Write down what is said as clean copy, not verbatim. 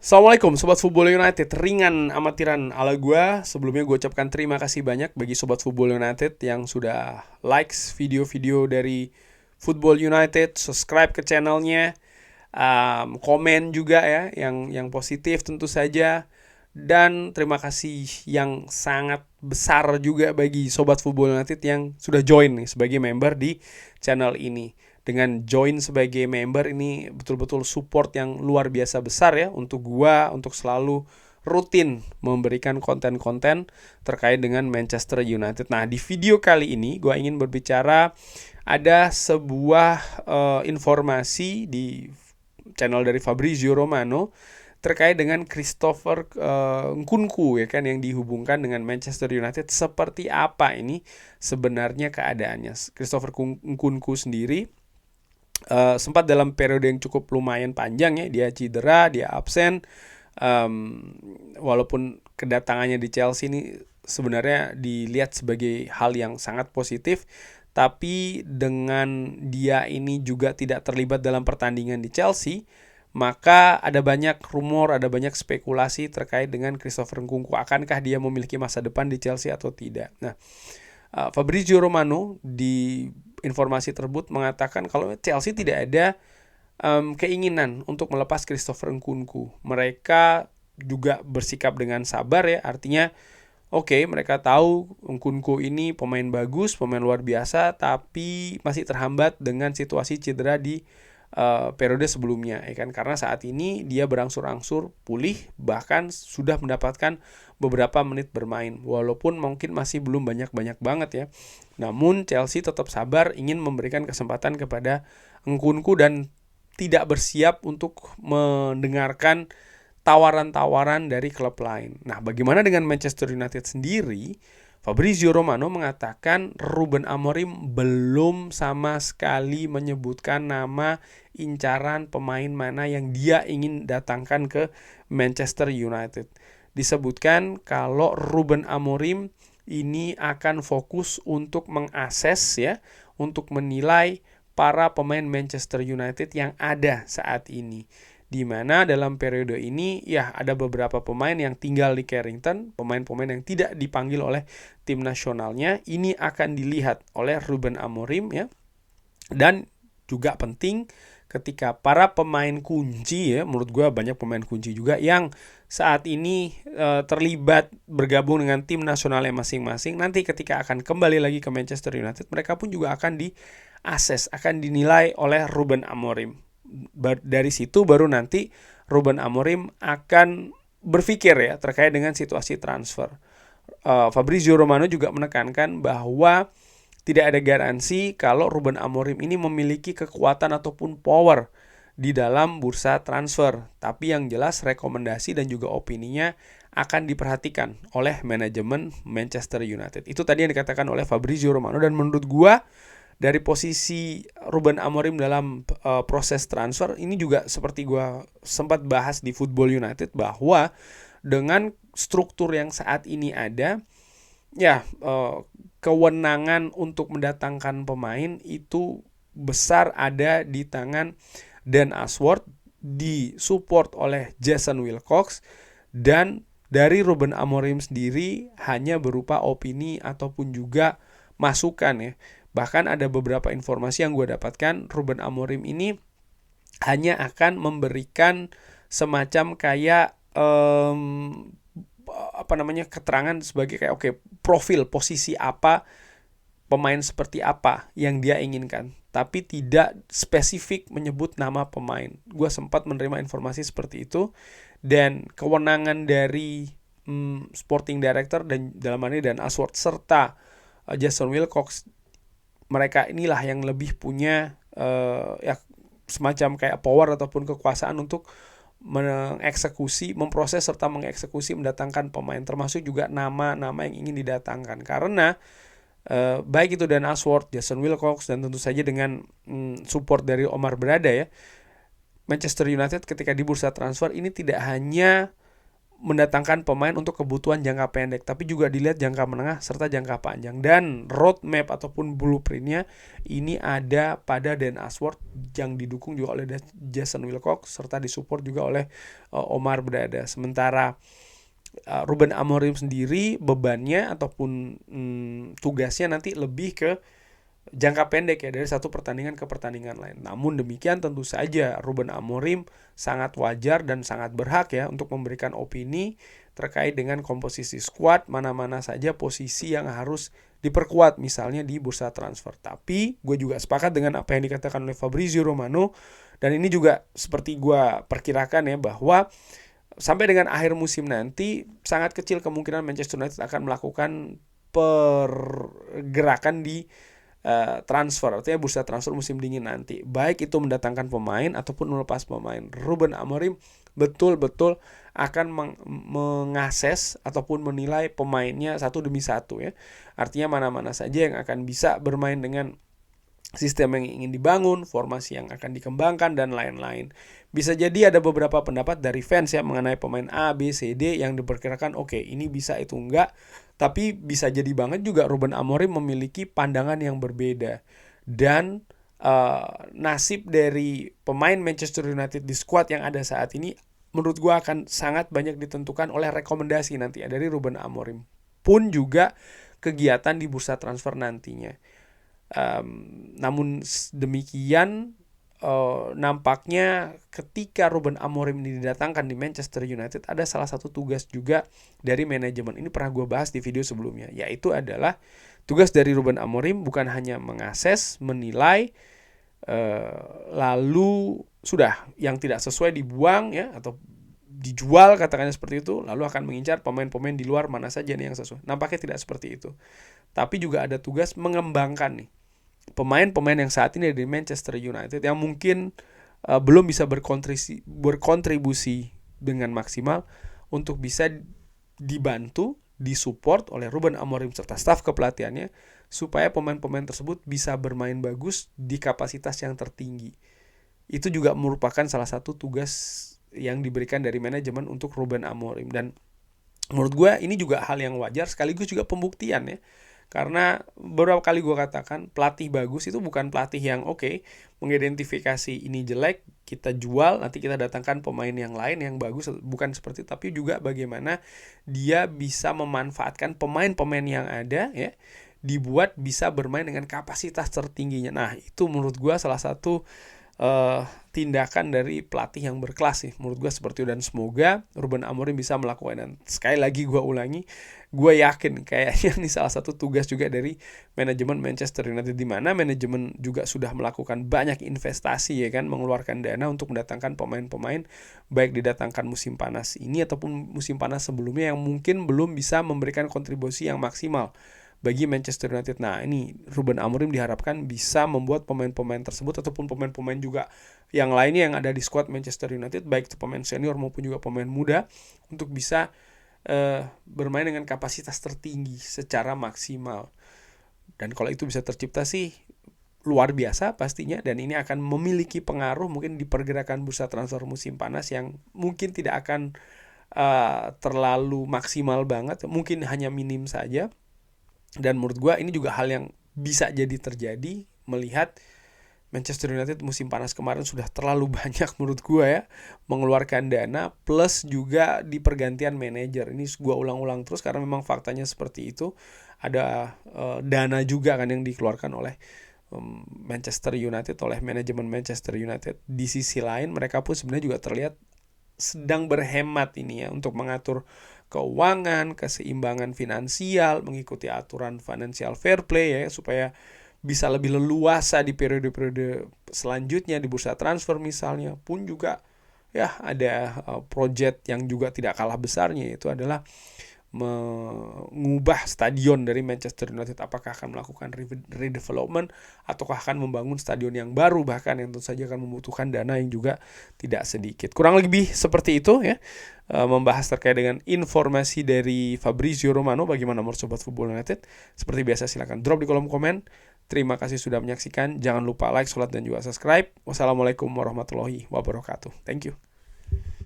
Assalamualaikum Sobat Football United. Ringan amatiran ala gue. Sebelumnya gue ucapkan terima kasih banyak bagi Sobat Football United yang sudah likes video-video dari Football United, subscribe ke channelnya, komen juga ya yang positif tentu saja. Dan terima kasih yang sangat besar juga bagi Sobat Football United yang sudah join nih sebagai member di channel ini. Dengan join sebagai member ini betul-betul support yang luar biasa besar ya untuk gua untuk selalu rutin memberikan konten-konten terkait dengan Manchester United. Nah, di video kali ini gua ingin berbicara ada sebuah informasi di channel dari Fabrizio Romano terkait dengan Christopher Nkunku ya kan, yang dihubungkan dengan Manchester United. Seperti apa ini sebenarnya keadaannya? Christopher Nkunku sendiri sempat dalam periode yang cukup lumayan panjang ya, dia cedera, dia absen. Walaupun kedatangannya di Chelsea ini sebenarnya dilihat sebagai hal yang sangat positif, tapi dengan dia ini juga tidak terlibat dalam pertandingan di Chelsea, maka ada banyak rumor, ada banyak spekulasi terkait dengan Christopher Nkunku. Akankah dia memiliki masa depan di Chelsea atau tidak? Nah, Fabrizio Romano di informasi tersebut mengatakan kalau Chelsea tidak ada keinginan untuk melepas Christopher Nkunku. Mereka juga bersikap dengan sabar ya, artinya mereka tahu Nkunku ini pemain bagus, pemain luar biasa, tapi masih terhambat dengan situasi cedera di periode sebelumnya ya kan, karena saat ini dia berangsur-angsur pulih, bahkan sudah mendapatkan beberapa menit bermain walaupun mungkin masih belum banyak-banyak banget ya. Namun Chelsea tetap sabar ingin memberikan kesempatan kepada Nkunku dan tidak bersiap untuk mendengarkan tawaran-tawaran dari klub lain. Nah, bagaimana dengan Manchester United sendiri? Fabrizio Romano mengatakan Ruben Amorim belum sama sekali menyebutkan nama incaran pemain mana yang dia ingin datangkan ke Manchester United. Disebutkan kalau Ruben Amorim ini akan fokus untuk mengakses ya, untuk menilai para pemain Manchester United yang ada saat ini. Di mana dalam periode ini ya ada beberapa pemain yang tinggal di Carrington, pemain-pemain yang tidak dipanggil oleh tim nasionalnya, ini akan dilihat oleh Ruben Amorim ya. Dan juga penting ketika para pemain kunci ya, menurut gue banyak pemain kunci juga yang saat ini terlibat bergabung dengan tim nasionalnya masing-masing, nanti ketika akan kembali lagi ke Manchester United, mereka pun juga akan diakses, akan dinilai oleh Ruben Amorim. Dari situ baru nanti Ruben Amorim akan berpikir ya terkait dengan situasi transfer. Fabrizio Romano juga menekankan bahwa tidak ada garansi kalau Ruben Amorim ini memiliki kekuatan ataupun power di dalam bursa transfer. Tapi yang jelas rekomendasi dan juga opininya akan diperhatikan oleh manajemen Manchester United. Itu tadi yang dikatakan oleh Fabrizio Romano, dan menurut gua dari posisi Ruben Amorim dalam proses transfer ini juga seperti gue sempat bahas di Football United, bahwa dengan struktur yang saat ini ada ya, kewenangan untuk mendatangkan pemain itu besar ada di tangan Dan Ashworth, disupport oleh Jason Wilcox, dan dari Ruben Amorim sendiri hanya berupa opini ataupun juga masukan ya. Bahkan ada beberapa informasi yang gue dapatkan, Ruben Amorim ini hanya akan memberikan semacam kayak keterangan sebagai kayak profil posisi apa, pemain seperti apa yang dia inginkan, tapi tidak spesifik menyebut nama pemain. Gue sempat menerima informasi seperti itu, dan kewenangan dari sporting director dan dalam hal ini Dan Ashworth serta Jason Wilcox, mereka inilah yang lebih punya ya semacam kayak power ataupun kekuasaan untuk mengeksekusi, memproses serta mengeksekusi mendatangkan pemain, termasuk juga nama-nama yang ingin didatangkan. Karena baik itu Dan Ashworth, Jason Wilcox, dan tentu saja dengan support dari Omar Berada ya, Manchester United ketika di bursa transfer ini tidak hanya mendatangkan pemain untuk kebutuhan jangka pendek, tapi juga dilihat jangka menengah serta jangka panjang. Dan roadmap ataupun blueprintnya ini ada pada Dan Ashworth yang didukung juga oleh Jason Wilcox serta disupport juga oleh Omar Berada. Sementara Ruben Amorim sendiri bebannya ataupun tugasnya nanti lebih ke jangka pendek ya, dari satu pertandingan ke pertandingan lain. Namun demikian tentu saja Ruben Amorim sangat wajar dan sangat berhak ya untuk memberikan opini terkait dengan komposisi skuad, mana-mana saja posisi yang harus diperkuat misalnya di bursa transfer. Tapi gue juga sepakat dengan apa yang dikatakan oleh Fabrizio Romano, dan ini juga seperti gue perkirakan ya, bahwa sampai dengan akhir musim nanti sangat kecil kemungkinan Manchester United akan melakukan pergerakan di transfer, artinya bursa transfer musim dingin nanti, baik itu mendatangkan pemain ataupun melepas pemain. Ruben Amorim betul-betul akan mengakses ataupun menilai pemainnya satu demi satu ya. Artinya mana-mana saja yang akan bisa bermain dengan sistem yang ingin dibangun, formasi yang akan dikembangkan, dan lain-lain. Bisa jadi ada beberapa pendapat dari fans ya mengenai pemain A, B, C, D yang diperkirakan oke, ini bisa, itu enggak. Tapi bisa jadi banget juga Ruben Amorim memiliki pandangan yang berbeda. Dan nasib dari pemain Manchester United di skuad yang ada saat ini menurut gue akan sangat banyak ditentukan oleh rekomendasi nanti ya dari Ruben Amorim. Pun juga kegiatan di bursa transfer nantinya. Namun demikian nampaknya ketika Ruben Amorim ini didatangkan di Manchester United, ada salah satu tugas juga dari manajemen. Ini pernah gue bahas di video sebelumnya, yaitu adalah tugas dari Ruben Amorim bukan hanya mengakses, menilai, lalu sudah yang tidak sesuai dibuang ya, atau dijual katakannya seperti itu, lalu akan mengincar pemain-pemain di luar mana saja nih yang sesuai. Nampaknya tidak seperti itu. Tapi juga ada tugas mengembangkan nih pemain-pemain yang saat ini ada di Manchester United yang mungkin belum bisa berkontribusi dengan maksimal untuk bisa dibantu, disupport oleh Ruben Amorim serta staf kepelatihannya supaya pemain-pemain tersebut bisa bermain bagus di kapasitas yang tertinggi. Itu juga merupakan salah satu tugas yang diberikan dari manajemen untuk Ruben Amorim, dan menurut gue ini juga hal yang wajar sekaligus juga pembuktian ya. Karena beberapa kali gue katakan pelatih bagus itu bukan pelatih yang mengidentifikasi ini jelek, kita jual, nanti kita datangkan pemain yang lain yang bagus, bukan seperti itu. Tapi juga bagaimana dia bisa memanfaatkan pemain-pemain yang ada ya, dibuat bisa bermain dengan kapasitas tertingginya. Nah itu menurut gue salah satu tindakan dari pelatih yang berkelas sih, menurut gue seperti itu. Dan semoga Ruben Amorim bisa melakukan, dan sekali lagi gue ulangi, gue yakin kayaknya ini salah satu tugas juga dari manajemen Manchester United, di mana manajemen juga sudah melakukan banyak investasi ya kan, mengeluarkan dana untuk mendatangkan pemain-pemain, baik didatangkan musim panas ini ataupun musim panas sebelumnya yang mungkin belum bisa memberikan kontribusi yang maksimal bagi Manchester United. Nah ini Ruben Amorim diharapkan bisa membuat pemain-pemain tersebut ataupun pemain-pemain juga yang lainnya yang ada di skuad Manchester United, baik itu pemain senior maupun juga pemain muda, untuk bisa bermain dengan kapasitas tertinggi secara maksimal. Dan kalau itu bisa tercipta sih luar biasa pastinya, dan ini akan memiliki pengaruh mungkin di pergerakan bursa transfer musim panas yang mungkin tidak akan terlalu maksimal banget, mungkin hanya minim saja. Dan menurut gue ini juga hal yang bisa jadi terjadi melihat Manchester United musim panas kemarin sudah terlalu banyak menurut gue ya mengeluarkan dana, plus juga di pergantian manajer. Ini gue ulang-ulang terus karena memang faktanya seperti itu. Ada dana juga kan yang dikeluarkan oleh Manchester United, oleh manajemen Manchester United. Di sisi lain mereka pun sebenarnya juga terlihat sedang berhemat ini ya untuk mengatur keuangan, keseimbangan finansial, mengikuti aturan financial fair play ya, supaya bisa lebih leluasa di periode-periode selanjutnya di bursa transfer misalnya. Pun juga ya ada project yang juga tidak kalah besarnya, yaitu adalah mengubah stadion dari Manchester United. Apakah akan melakukan redevelopment ataukah akan membangun stadion yang baru, bahkan yang tentu saja akan membutuhkan dana yang juga tidak sedikit. Kurang lebih seperti itu ya, membahas terkait dengan informasi dari Fabrizio Romano. Bagaimana menurut Sobat Football United? Seperti biasa silakan drop di kolom komen. Terima kasih sudah menyaksikan. Jangan lupa like, sholat, dan juga subscribe. Wassalamualaikum warahmatullahi wabarakatuh. Thank you.